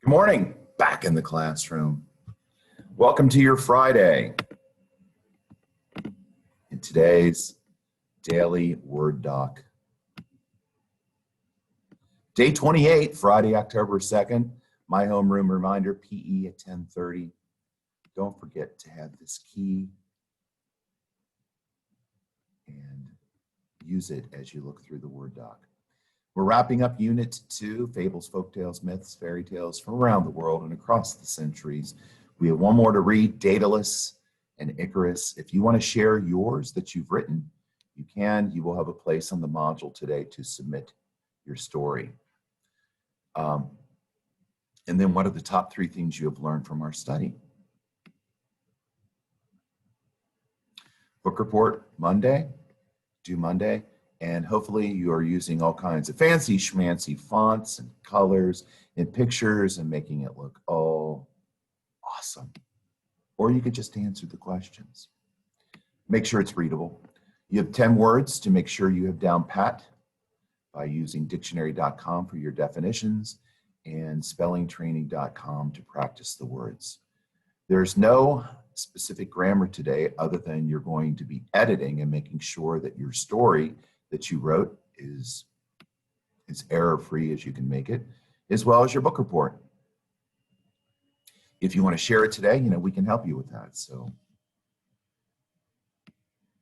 Good morning, back in the classroom. Welcome to your Friday. In today's daily Word Doc. Day 28, Friday, October 2nd. My homeroom reminder, PE at 10:30. Don't forget to have this key and use it as you look through the Word Doc. We're wrapping up Unit 2, Fables, Folktales, Myths, Fairy Tales from around the world and across the centuries. We have one more to read, Daedalus and Icarus. If you want to share yours that you've written, you can. You will have a place on the module today to submit your story. And then what are the top 3 things you have learned from our study? Book report Monday, due Monday. And hopefully you are using all kinds of fancy schmancy fonts and colors and pictures and making it look, oh, awesome. Or you could just answer the questions. Make sure it's readable. You have 10 words to make sure you have down pat by using dictionary.com for your definitions and spellingtraining.com to practice the words. There's no specific grammar today other than you're going to be editing and making sure that your story that you wrote is as error-free as you can make it, as well as your book report. If you want to share it today, we can help you with that. So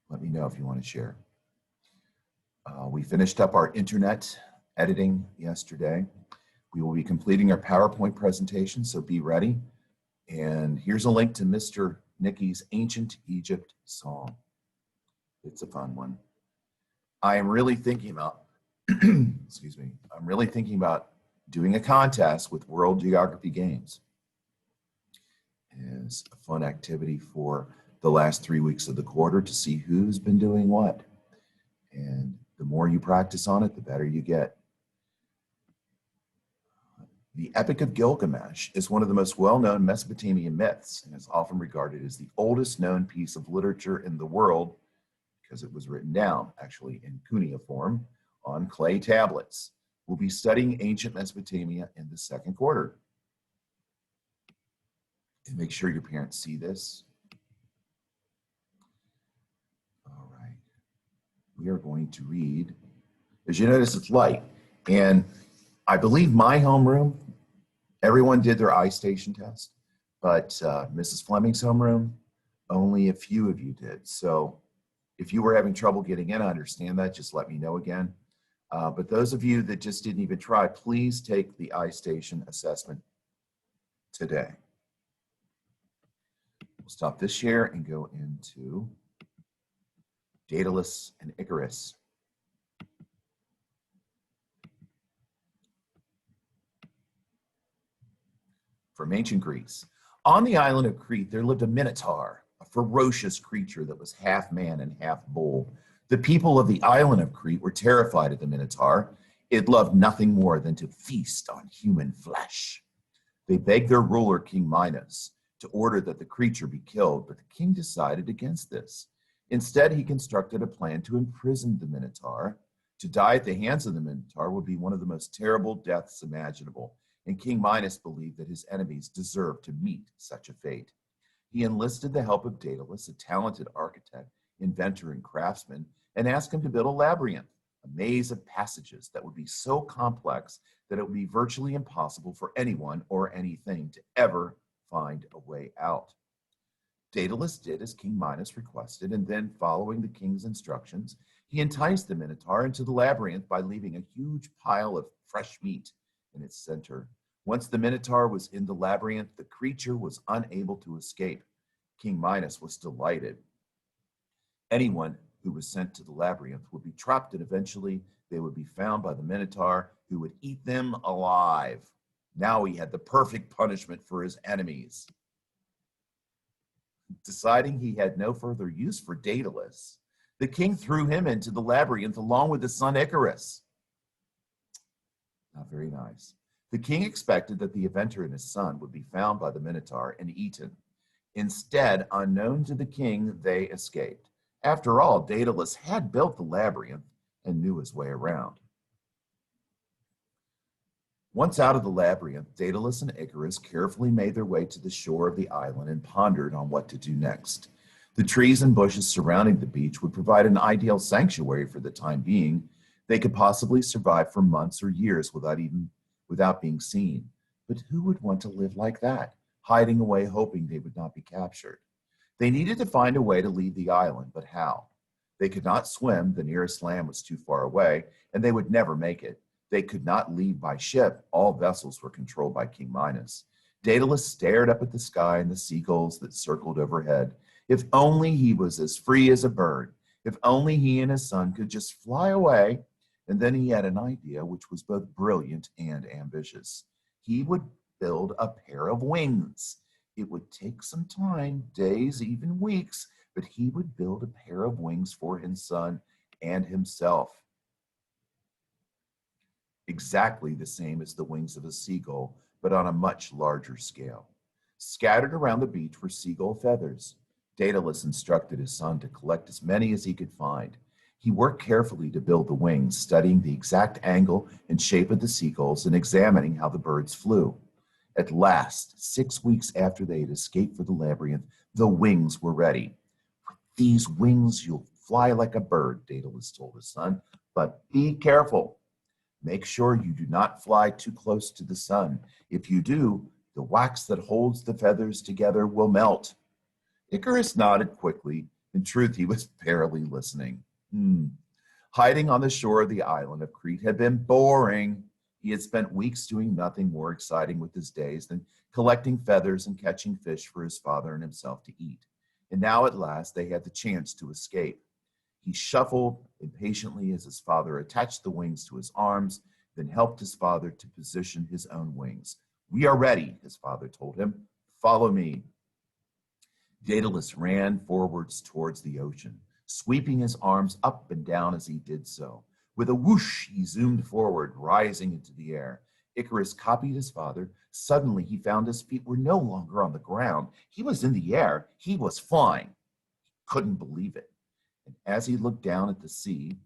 let me know if you want to share. We finished up our internet editing yesterday. We will be completing our PowerPoint presentation, so be ready. And here's a link to Mr. Nicky's Ancient Egypt song. It's a fun one. I am really thinking about, excuse me, I'm really thinking about doing a contest with World Geography Games. It's a fun activity for the last 3 weeks of the quarter to see who's been doing what. And the more you practice on it, the better you get. The Epic of Gilgamesh is one of the most well-known Mesopotamian myths and is often regarded as the oldest known piece of literature in the world because it was written down, actually in cuneiform, on clay tablets. We'll be studying ancient Mesopotamia in the second quarter. And make sure your parents see this. All right. We are going to read. As you notice, it's light. And I believe my homeroom, everyone did their iStation test, but Mrs. Fleming's homeroom, only a few of you did. So if you were having trouble getting in, I understand that. Just let me know again. But those of you that just didn't even try, please take the iStation assessment today. We'll stop this share and go into Daedalus and Icarus. From ancient Greece. On the island of Crete, there lived a minotaur, a ferocious creature that was half man and half bull. The people of the island of Crete were terrified of the minotaur. It loved nothing more than to feast on human flesh. They begged their ruler, King Minos, to order that the creature be killed, but the king decided against this. Instead, he constructed a plan to imprison the minotaur. To die at the hands of the minotaur would be one of the most terrible deaths imaginable, and King Minos believed that his enemies deserved to meet such a fate. He enlisted the help of Daedalus, a talented architect, inventor, and craftsman, and asked him to build a labyrinth, a maze of passages that would be so complex that it would be virtually impossible for anyone or anything to ever find a way out. Daedalus did as King Minos requested, and then, following the king's instructions, he enticed the minotaur into the labyrinth by leaving a huge pile of fresh meat in its center. Once the minotaur was in the labyrinth, the creature was unable to escape. King Minos was delighted. Anyone who was sent to the labyrinth would be trapped, and eventually they would be found by the minotaur, who would eat them alive. Now he had the perfect punishment for his enemies. Deciding he had no further use for Daedalus, the king threw him into the labyrinth along with his son Icarus. Not very nice. The king expected that the inventor and his son would be found by the minotaur and eaten. Instead, unknown to the king, they escaped. After all, Daedalus had built the labyrinth and knew his way around. Once out of the labyrinth, Daedalus and Icarus carefully made their way to the shore of the island and pondered on what to do next. The trees and bushes surrounding the beach would provide an ideal sanctuary for the time being. They could possibly survive for months or years without being seen. But who would want to live like that, hiding away hoping they would not be captured? They needed to find a way to leave the island, but how? They could not swim, the nearest land was too far away, and they would never make it. They could not leave by ship. All vessels were controlled by King Minos. Daedalus stared up at the sky and the seagulls that circled overhead. If only he was as free as a bird. If only he and his son could just fly away. And then he had an idea which was both brilliant and ambitious. He would build a pair of wings. It would take some time, days, even weeks, but he would build a pair of wings for his son and himself. Exactly the same as the wings of a seagull, but on a much larger scale. Scattered around the beach were seagull feathers. Daedalus instructed his son to collect as many as he could find. He worked carefully to build the wings, studying the exact angle and shape of the seagulls and examining how the birds flew. At last, 6 weeks after they had escaped for the labyrinth, the wings were ready. With these wings, you'll fly like a bird, Daedalus told his son, but be careful. Make sure you do not fly too close to the sun. If you do, the wax that holds the feathers together will melt. Icarus nodded quickly. In truth, he was barely listening. Hiding on the shore of the island of Crete had been boring. He had spent weeks doing nothing more exciting with his days than collecting feathers and catching fish for his father and himself to eat. And now at last they had the chance to escape. He shuffled impatiently as his father attached the wings to his arms, then helped his father to position his own wings. "We are ready," his father told him. "Follow me." Daedalus ran forwards towards the ocean, sweeping his arms up and down as he did so. With a whoosh, he zoomed forward, rising into the air. Icarus copied his father. Suddenly, he found his feet were no longer on the ground. He was in the air. He was flying. He couldn't believe it. And as he looked down at the sea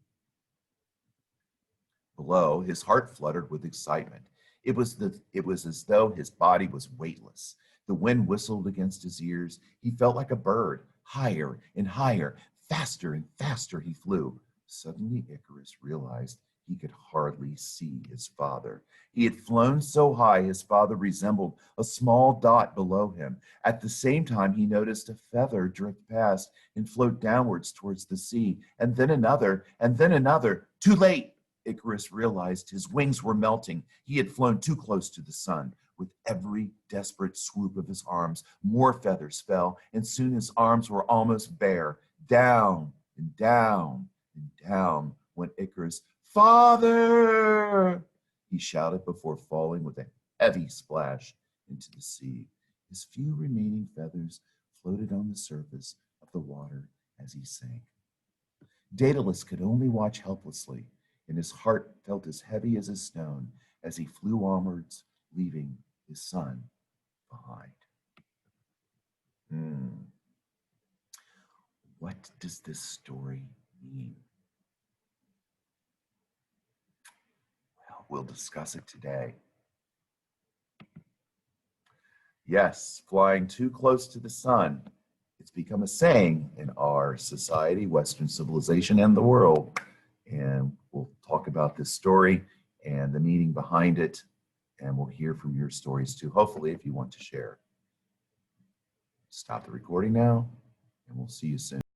below, his heart fluttered with excitement. It was as though his body was weightless. The wind whistled against his ears. He felt like a bird. Higher and higher, faster and faster he flew. Suddenly, Icarus realized he could hardly see his father. He had flown so high, his father resembled a small dot below him. At the same time, he noticed a feather drift past and float downwards towards the sea, and then another, and then another. Too late! Icarus realized his wings were melting. He had flown too close to the sun. With every desperate swoop of his arms, more feathers fell, and soon his arms were almost bare. Down and down and down went Icarus. "Father!" he shouted before falling with a heavy splash into the sea. His few remaining feathers floated on the surface of the water as he sank. Daedalus could only watch helplessly, and his heart felt as heavy as a stone as he flew onwards, leaving his son behind. What does this story mean? Well, we'll discuss it today. Yes, flying too close to the sun. It's become a saying in our society, Western civilization, and the world. And we'll talk about this story and the meaning behind it, and we'll hear from your stories too, hopefully, if you want to share. Stop the recording now, and we'll see you soon.